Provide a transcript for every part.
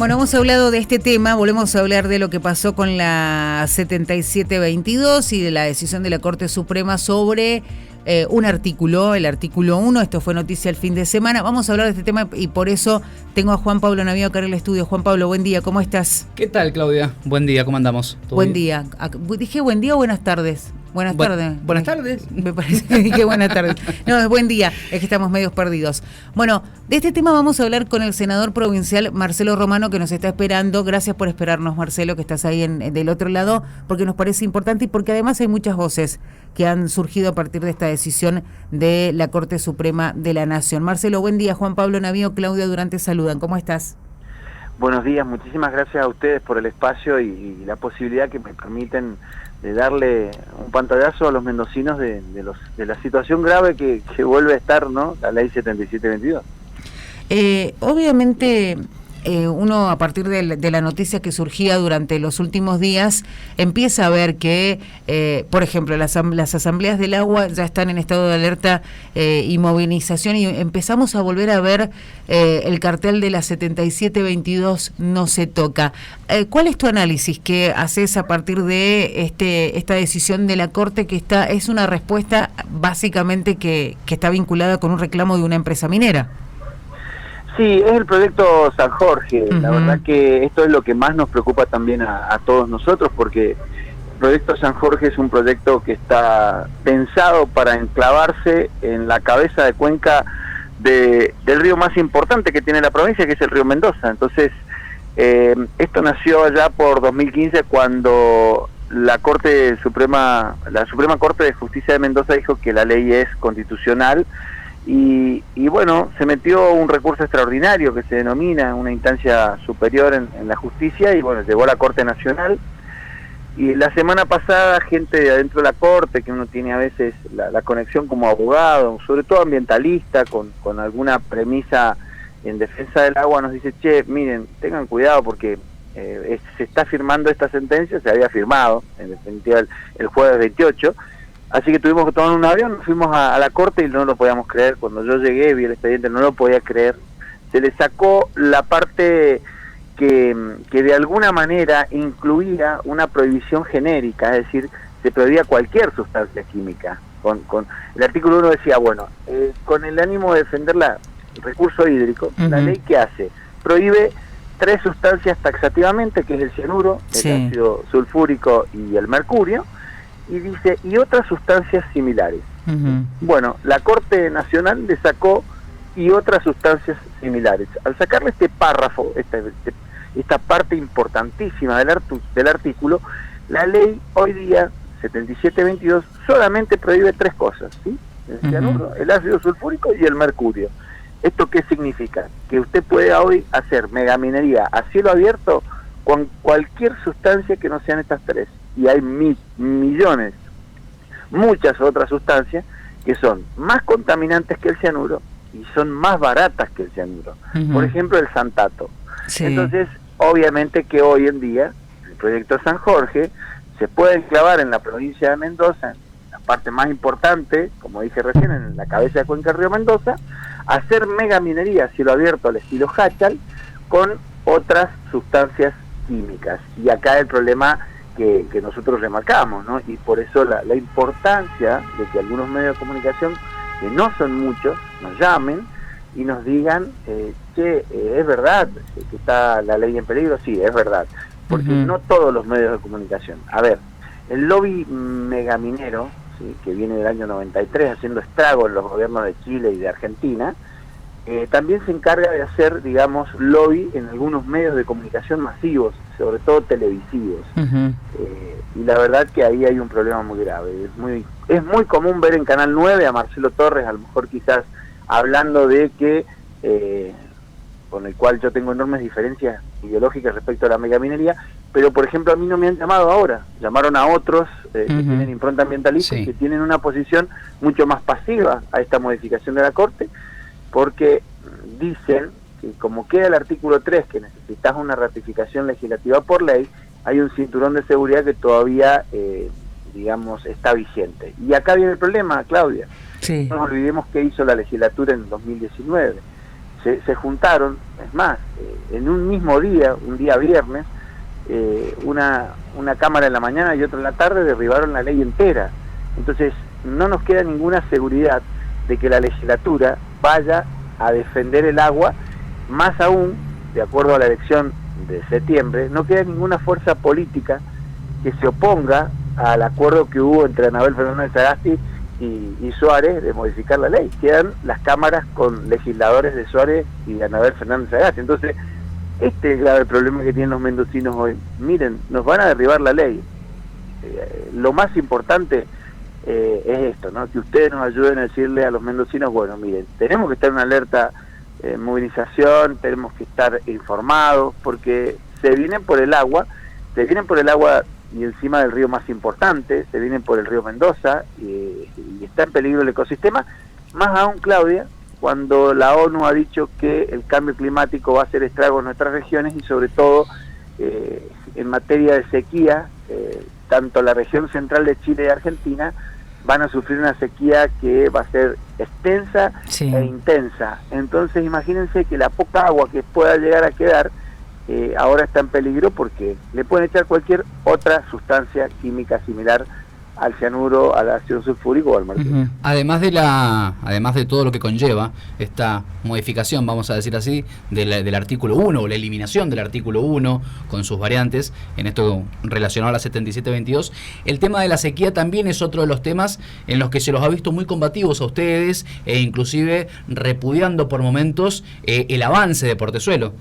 Bueno, hemos hablado de este tema, volvemos a hablar de lo que pasó con la 7722 y de la decisión de la Corte Suprema sobre un artículo, el artículo 1, esto fue noticia el fin de semana. Vamos a hablar de este tema y por eso tengo a Juan Pablo Navío acá en el estudio. Juan Pablo, buen día, ¿cómo estás? ¿Qué tal, Claudia? Buen día, ¿cómo andamos? Buen día. ¿Dije buen día o buenas tardes? Buenas tardes. Buenas tardes. Me parece que dije buenas tardes. No, es buen día, es que estamos medios perdidos. Bueno, de este tema vamos a hablar con el senador provincial Marcelo Romano, que nos está esperando. Gracias por esperarnos, Marcelo, que estás ahí del otro lado, porque nos parece importante y porque además hay muchas voces que han surgido a partir de esta decisión de la Corte Suprema de la Nación. Marcelo, buen día. Juan Pablo Navío, Claudia Durante saludan. ¿Cómo estás? Buenos días, muchísimas gracias a ustedes por el espacio y la posibilidad que me permiten de darle un pantallazo a los mendocinos de la situación grave que vuelve a estar, ¿no? La ley 7722. Obviamente uno a partir de la noticia que surgía durante los últimos días empieza a ver que, por ejemplo, las asambleas del agua ya están en estado de alerta y movilización, y empezamos a volver a ver el cartel de la 7722 no se toca. ¿Cuál es tu análisis que haces a partir de esta decisión de la Corte, que es una respuesta básicamente que está vinculada con un reclamo de una empresa minera? Sí, es el proyecto San Jorge. La verdad que esto es lo que más nos preocupa también a todos nosotros, porque el proyecto San Jorge es un proyecto que está pensado para enclavarse en la cabeza de cuenca del río más importante que tiene la provincia, que es el río Mendoza. Entonces, esto nació allá por 2015, cuando la Suprema Corte de Justicia de Mendoza dijo que la ley es constitucional. Y bueno, se metió un recurso extraordinario que se denomina una instancia superior en la justicia, y bueno, llegó a la Corte Nacional. Y la semana pasada, gente de adentro de la Corte, que uno tiene a veces la conexión como abogado, sobre todo ambientalista, con alguna premisa en defensa del agua, nos dice: che, miren, tengan cuidado porque se está firmando esta sentencia, se había firmado, en definitiva, el jueves 28, así que tuvimos que tomar un avión, fuimos a la Corte y no lo podíamos creer. Cuando yo llegué, vi el expediente, no lo podía creer. Se le sacó la parte que de alguna manera incluía una prohibición genérica, es decir, se prohibía cualquier sustancia química. Con el artículo 1 decía, bueno, con el ánimo de defender el recurso hídrico, la ley, ¿qué hace? Prohíbe 3 sustancias taxativamente, que es el cianuro, el ácido sulfúrico y el mercurio, y dice, y otras sustancias similares. Bueno, la Corte Nacional le sacó y otras sustancias similares. Al sacarle este párrafo, esta parte importantísima del artículo, la ley hoy día, 7722, solamente prohíbe 3 cosas, ¿sí? El cianuro, el ácido sulfúrico y el mercurio. ¿Esto qué significa? Que usted puede hoy hacer megaminería a cielo abierto con cualquier sustancia que no sean estas 3. Y hay millones, muchas otras sustancias que son más contaminantes que el cianuro y son más baratas que el cianuro. Por ejemplo, el santato. Sí. Entonces, obviamente que hoy en día el proyecto San Jorge se puede enclavar en la provincia de Mendoza, en la parte más importante, como dije recién, en la cabeza de cuenca del río Mendoza, hacer megaminería a cielo abierto al estilo Hachal con otras sustancias químicas. Y acá el problema que nosotros remarcamos, ¿no? Y por eso la importancia de que algunos medios de comunicación, que no son muchos, nos llamen y nos digan, che, ¿es verdad que está la ley en peligro? Sí, es verdad, porque no todos los medios de comunicación. A ver, el lobby megaminero, ¿sí?, que viene del año 93 haciendo estragos en los gobiernos de Chile y de Argentina, también se encarga de hacer, digamos, lobby en algunos medios de comunicación masivos, sobre todo televisivos. Y la verdad que ahí hay un problema muy grave. Es muy común ver en Canal 9 a Marcelo Torres, a lo mejor quizás hablando de que, con el cual yo tengo enormes diferencias ideológicas respecto a la megaminería, pero por ejemplo a mí no me han llamado ahora, llamaron a otros que tienen impronta ambientalista, y que tienen una posición mucho más pasiva a esta modificación de la Corte, porque dicen que como queda el artículo 3, que necesitas una ratificación legislativa por ley, hay un cinturón de seguridad que todavía, digamos, está vigente. Y acá viene el problema, Claudia. Sí. No nos olvidemos qué hizo la legislatura en 2019. se juntaron, es más, en un mismo día, un día viernes, una cámara en la mañana y otra en la tarde derribaron la ley entera. Entonces no nos queda ninguna seguridad de que la legislatura vaya a defender el agua, más aún, de acuerdo a la elección de septiembre, no queda ninguna fuerza política que se oponga al acuerdo que hubo entre Anabel Fernández de Sagasti y Suárez de modificar la ley. Quedan las cámaras con legisladores de Suárez y de Anabel Fernández de Sagasti. Entonces, este es el grave problema que tienen los mendocinos hoy. Miren, nos van a derribar la ley. Lo más importante es esto, ¿no? Que ustedes nos ayuden a decirle a los mendocinos, bueno, miren, tenemos que estar en una alerta movilización, tenemos que estar informados, porque se vienen por el agua y encima del río más importante, se vienen por el río Mendoza y está en peligro el ecosistema, más aún, Claudia, cuando la ONU ha dicho que el cambio climático va a hacer estragos en nuestras regiones y sobre todo en materia de sequía, tanto la región central de Chile y Argentina van a sufrir una sequía que va a ser extensa e intensa. Entonces imagínense que la poca agua que pueda llegar a quedar ahora está en peligro porque le pueden echar cualquier otra sustancia química similar al cianuro, al ácido sulfúrico o al mercurio. Además de todo lo que conlleva esta modificación, vamos a decir así, del artículo 1 o la eliminación del artículo 1 con sus variantes, en esto relacionado a la 7722, el tema de la sequía también es otro de los temas en los que se los ha visto muy combativos a ustedes e inclusive repudiando por momentos el avance de Portezuelo.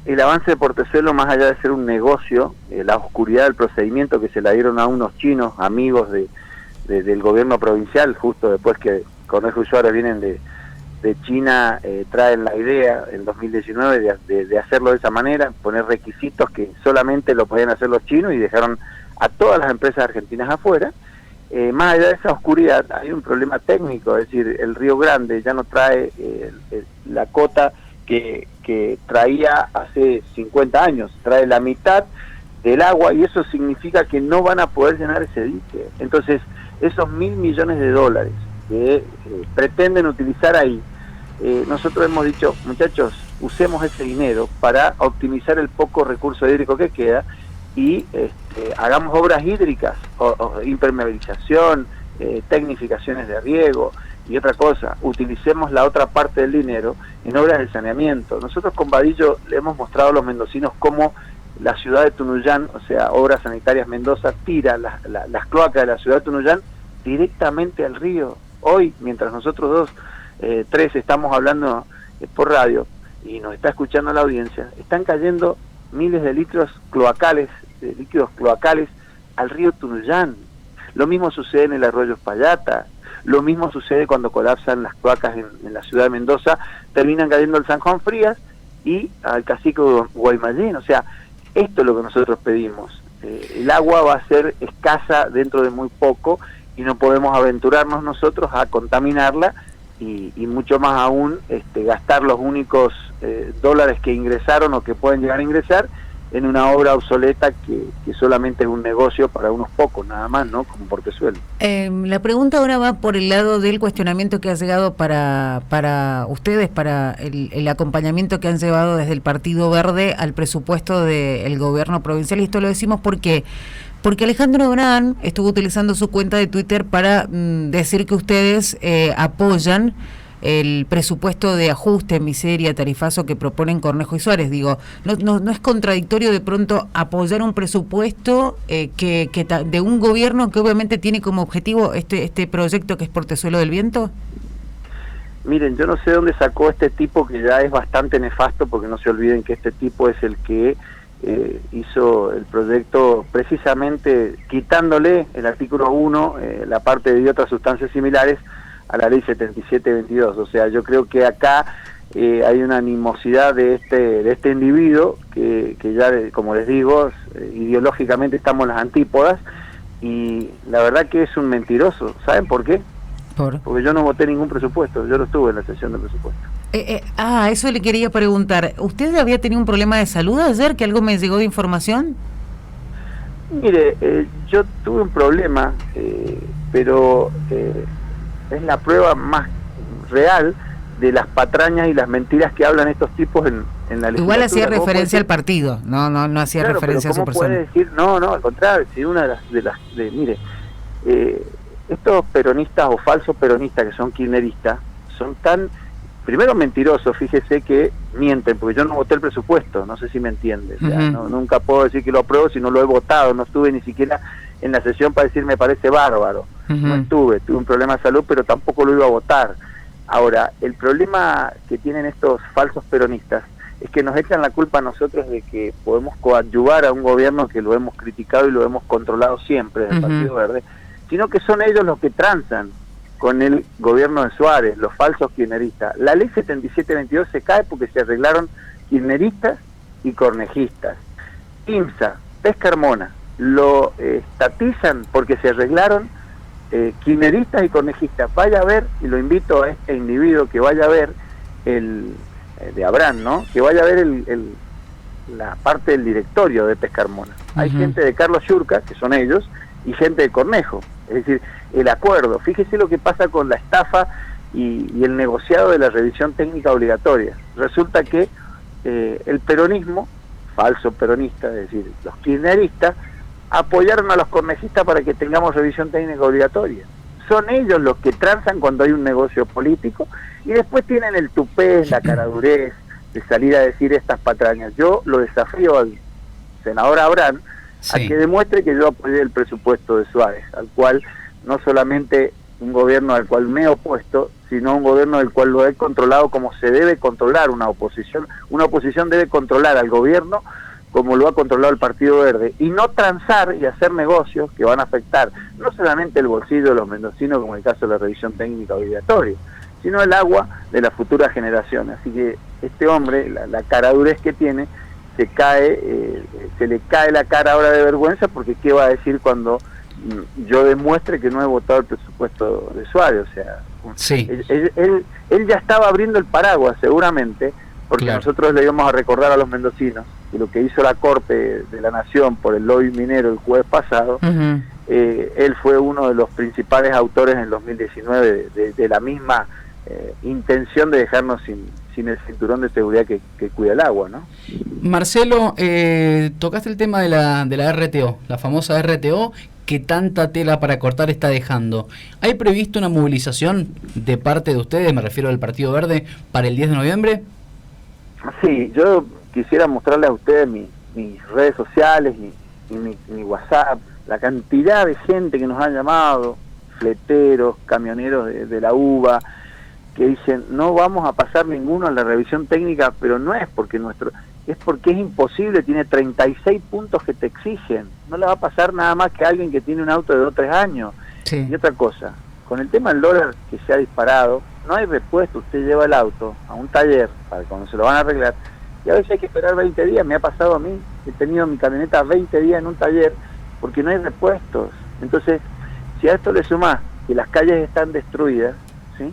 El avance de Portezuelo, más allá de ser un negocio, la oscuridad del procedimiento que se la dieron a unos chinos amigos del gobierno provincial, justo después que Cornejo y Suárez vienen de China, traen la idea en 2019 de hacerlo de esa manera, poner requisitos que solamente lo podían hacer los chinos y dejaron a todas las empresas argentinas afuera. Más allá de esa oscuridad hay un problema técnico, es decir, el Río Grande ya no trae la cota que traía hace 50 años, trae la mitad del agua y eso significa que no van a poder llenar ese dique. Entonces, esos $1.000 millones que pretenden utilizar ahí, nosotros hemos dicho, muchachos, usemos ese dinero para optimizar el poco recurso hídrico que queda y hagamos obras hídricas, o impermeabilización, tecnificaciones de riego. Y otra cosa, utilicemos la otra parte del dinero en obras de saneamiento. Nosotros con Vadillo le hemos mostrado a los mendocinos cómo la ciudad de Tunuyán, o sea, Obras Sanitarias Mendoza, tira las cloacas de la ciudad de Tunuyán directamente al río. Hoy, mientras nosotros tres estamos hablando por radio y nos está escuchando la audiencia, están cayendo miles de litros cloacales, de líquidos cloacales al río Tunuyán. Lo mismo sucede en el arroyo Espaillata. Lo mismo sucede cuando colapsan las cloacas en la ciudad de Mendoza, terminan cayendo al San Juan Frías y al Cacique Guaymallén. O sea, esto es lo que nosotros pedimos. El agua va a ser escasa dentro de muy poco y no podemos aventurarnos nosotros a contaminarla y mucho más aún gastar los únicos dólares que ingresaron o que pueden llegar a ingresar en una obra obsoleta que solamente es un negocio para unos pocos, nada más, ¿no? Como Portezuelo. La pregunta ahora va por el lado del cuestionamiento que ha llegado para ustedes, para el acompañamiento que han llevado desde el Partido Verde al presupuesto del gobierno provincial, y esto lo decimos porque Alejandro Brán estuvo utilizando su cuenta de Twitter para decir que ustedes apoyan el presupuesto de ajuste, miseria, tarifazo que proponen Cornejo y Suárez. Digo, ¿no es contradictorio de pronto apoyar un presupuesto de un gobierno que obviamente tiene como objetivo este proyecto que es Portezuelo del Viento? Miren, yo no sé dónde sacó este tipo, que ya es bastante nefasto, porque no se olviden que este tipo es el que hizo el proyecto precisamente quitándole el artículo 1, la parte de otras sustancias similares, a la ley 7722. O sea, yo creo que acá hay una animosidad de este individuo que ya, como les digo, ideológicamente estamos en las antípodas, y la verdad que es un mentiroso. ¿Saben por qué? Porque yo no voté ningún presupuesto, yo no estuve en la sesión de presupuesto. Eso le quería preguntar. ¿Usted había tenido un problema de salud ayer, que algo me llegó de información? Mire, yo tuve un problema, pero es la prueba más real de las patrañas y las mentiras que hablan estos tipos en la legislatura. Igual hacía referencia al partido, no hacía claro, referencia a su persona. Puede decir, no, al contrario, si una mire, estos peronistas o falsos peronistas que son kirchneristas son tan, primero mentirosos, fíjese que mienten, porque yo no voté el presupuesto, no sé si me entiende, o sea, nunca puedo decir que lo apruebo si no lo he votado, no estuve ni siquiera en la sesión para decir me parece bárbaro, no tuve un problema de salud, pero tampoco lo iba a votar. Ahora, el problema que tienen estos falsos peronistas es que nos echan la culpa a nosotros de que podemos coadyuvar a un gobierno que lo hemos criticado y lo hemos controlado siempre desde el Partido Verde, sino que son ellos los que transan con el gobierno de Suárez, los falsos kirchneristas. La ley 7722 se cae porque se arreglaron kirchneristas y cornejistas. IMSA, Pesca Hermona, lo estatizan porque se arreglaron kirchneristas y cornejistas. Vaya a ver, y lo invito a este individuo que vaya a ver de Abraham, ¿no? Que vaya a ver la parte del directorio de Pesca Hermona. Hay gente de Carlos Yurca, que son ellos, y gente de Cornejo. Es decir, el acuerdo. Fíjese lo que pasa con la estafa y el negociado de la revisión técnica obligatoria. Resulta que el peronismo, falso peronista, es decir, los kirchneristas, apoyaron a los cornejistas para que tengamos revisión técnica obligatoria. Son ellos los que transan cuando hay un negocio político y después tienen el tupé, la caradurez de salir a decir estas patrañas. Yo lo desafío al senador Abraham a que demuestre que yo apoyé el presupuesto de Suárez, al cual no solamente un gobierno al cual me he opuesto, sino un gobierno del cual lo he controlado como se debe controlar una oposición. Una oposición debe controlar al gobierno como lo ha controlado el Partido Verde, y no transar y hacer negocios que van a afectar no solamente el bolsillo de los mendocinos, como en el caso de la revisión técnica obligatoria, sino el agua de las futuras generaciones. Así que este hombre, la caradurez que tiene, se le cae la cara ahora de vergüenza, porque ¿qué va a decir cuando yo demuestre que no he votado el presupuesto de Suárez? O sea, él ya estaba abriendo el paraguas seguramente, porque nosotros le íbamos a recordar a los mendocinos que lo que hizo la Corte de la Nación por el lobby minero el jueves pasado, él fue uno de los principales autores en el 2019 de la misma intención de dejarnos sin el cinturón de seguridad que cuida el agua, ¿no? Marcelo, tocaste el tema de la RTO, la famosa RTO, que tanta tela para cortar está dejando. ¿Hay previsto una movilización de parte de ustedes, me refiero al Partido Verde, para el 10 de noviembre? Sí, yo quisiera mostrarles a ustedes mis redes sociales y mi WhatsApp, la cantidad de gente que nos han llamado, fleteros, camioneros de la UBA, que dicen, no vamos a pasar ninguno a la revisión técnica, pero no es porque es porque es imposible, tiene 36 puntos que te exigen, no le va a pasar nada más que a alguien que tiene un auto de 2 o 3 años. Y otra cosa, con el tema del dólar que se ha disparado, no hay repuesto. Usted lleva el auto a un taller para cuando se lo van a arreglar, y a veces hay que esperar 20 días, me ha pasado a mí, he tenido mi camioneta 20 días en un taller porque no hay repuestos. Entonces, si a esto le sumás que las calles están destruidas, ¿sí?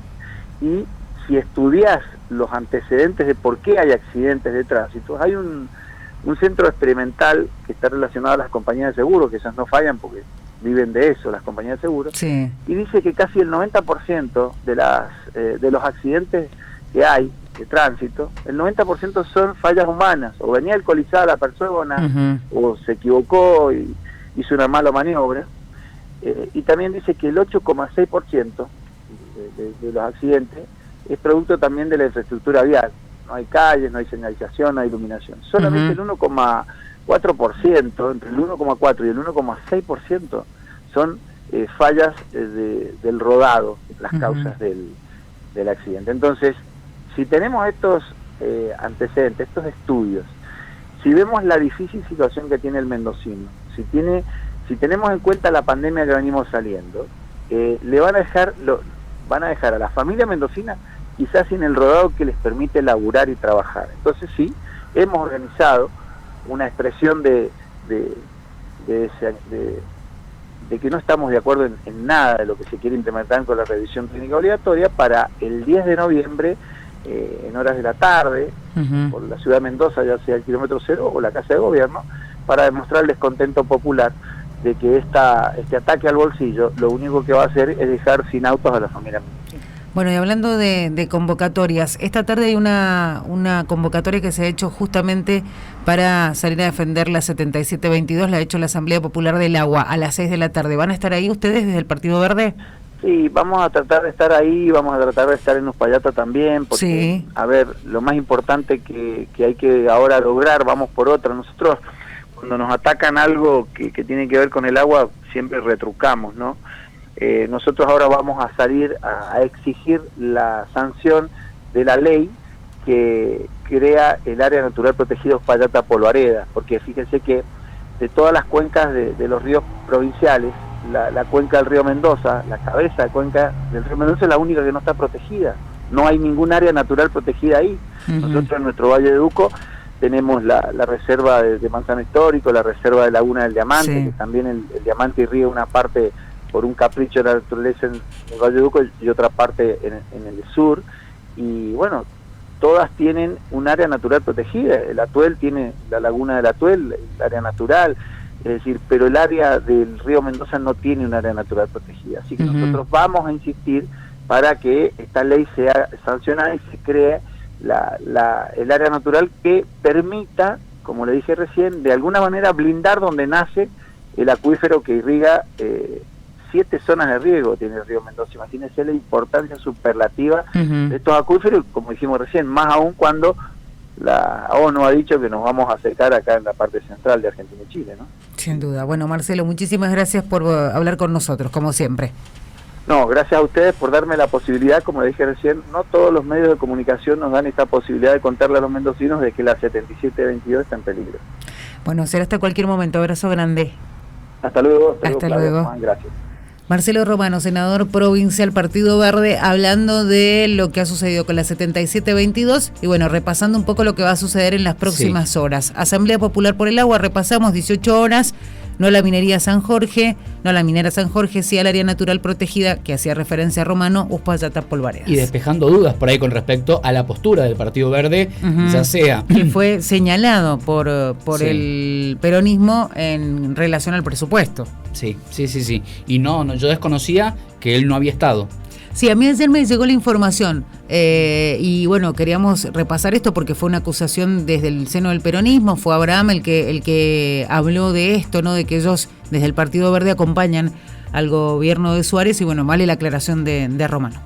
Y si estudias los antecedentes de por qué hay accidentes de tránsito, hay un centro experimental que está relacionado a las compañías de seguro, que esas no fallan porque viven de eso, las compañías de seguro, y dice que casi el 90% de los accidentes que hay de tránsito, el 90% son fallas humanas, o venía alcoholizada la persona, o se equivocó y hizo una mala maniobra, y también dice que el 8,6% de los accidentes es producto también de la infraestructura vial. No hay calles, no hay señalización, no hay iluminación. Solamente el 1,4%, entre el 1,4 y el 1,6% son fallas del rodado, las causas del accidente. Entonces, si tenemos estos antecedentes, estos estudios, si vemos la difícil situación que tiene el mendocino, si tenemos en cuenta la pandemia que venimos saliendo, van a dejar a la familia mendocina quizás sin el rodado que les permite laburar y trabajar. Entonces sí, hemos organizado una expresión de que no estamos de acuerdo en nada de lo que se quiere implementar con la revisión técnica obligatoria para el 10 de noviembre, en horas de la tarde, por la ciudad de Mendoza, ya sea el kilómetro cero o la Casa de Gobierno, para demostrar el descontento popular de que este ataque al bolsillo lo único que va a hacer es dejar sin autos a la familia mendocina. Bueno, y hablando de convocatorias, esta tarde hay una convocatoria que se ha hecho justamente para salir a defender la 7722, la ha hecho la Asamblea Popular del Agua a las 6 de la tarde. ¿Van a estar ahí ustedes desde el Partido Verde? Sí, vamos a tratar de estar ahí, vamos a tratar de estar en Uspallata también, porque, sí. A ver, lo más importante que hay que ahora lograr, vamos por otra. Nosotros, cuando nos atacan algo que tiene que ver con el agua, siempre retrucamos, ¿no? Nosotros ahora vamos a salir a exigir la sanción de la ley que crea el área natural protegida Uspallata-Polvareda, porque fíjense que de todas las cuencas de los ríos provinciales, la cuenca del río Mendoza, la cabeza de cuenca del río Mendoza es la única que no está protegida. No hay ningún área natural protegida ahí. Nosotros en nuestro Valle de Duco tenemos la reserva de Manzano Histórico, la reserva de Laguna del Diamante, sí. Que también el Diamante irriga una parte por un capricho de la naturaleza en el Valle de Duco y otra parte en el sur. Y bueno, todas tienen un área natural protegida. El Atuel tiene la Laguna del Atuel, el área natural, es decir, pero el área del río Mendoza no tiene un área natural protegida. Así que nosotros vamos a insistir para que esta ley sea sancionada y se cree el área natural que permita, como le dije recién, de alguna manera blindar donde nace el acuífero que irriga 7 zonas de riego tiene el río Mendoza. Imagínense la importancia superlativa de estos acuíferos, como dijimos recién, más aún cuando la ONU ha dicho que nos vamos a acercar acá en la parte central de Argentina y Chile, ¿no? Sin duda. Bueno, Marcelo, muchísimas gracias por hablar con nosotros, como siempre. No, gracias a ustedes por darme la posibilidad, como le dije recién, no todos los medios de comunicación nos dan esta posibilidad de contarle a los mendocinos de que la 7722 está en peligro. Bueno, será hasta cualquier momento. Abrazo grande. Hasta luego. Hasta luego. Gracias. Marcelo Romano, senador provincial Partido Verde, hablando de lo que ha sucedido con la 7722 y bueno, repasando un poco lo que va a suceder en las próximas horas. Asamblea Popular por el Agua, repasamos 18 horas, no a la minería San Jorge, no a la minera San Jorge, sí al área natural protegida que hacía referencia a Romano, Uspallata-Polvareda. Y despejando dudas por ahí con respecto a la postura del Partido Verde, ya sea... Que fue señalado por el peronismo en relación al presupuesto. Sí. Y no, yo desconocía que él no había estado. Sí, a mí ayer me llegó la información y bueno, queríamos repasar esto porque fue una acusación desde el seno del peronismo, fue Abraham el que habló de esto, ¿no? De que ellos desde el Partido Verde acompañan al gobierno de Suárez y bueno, vale la aclaración de Romano.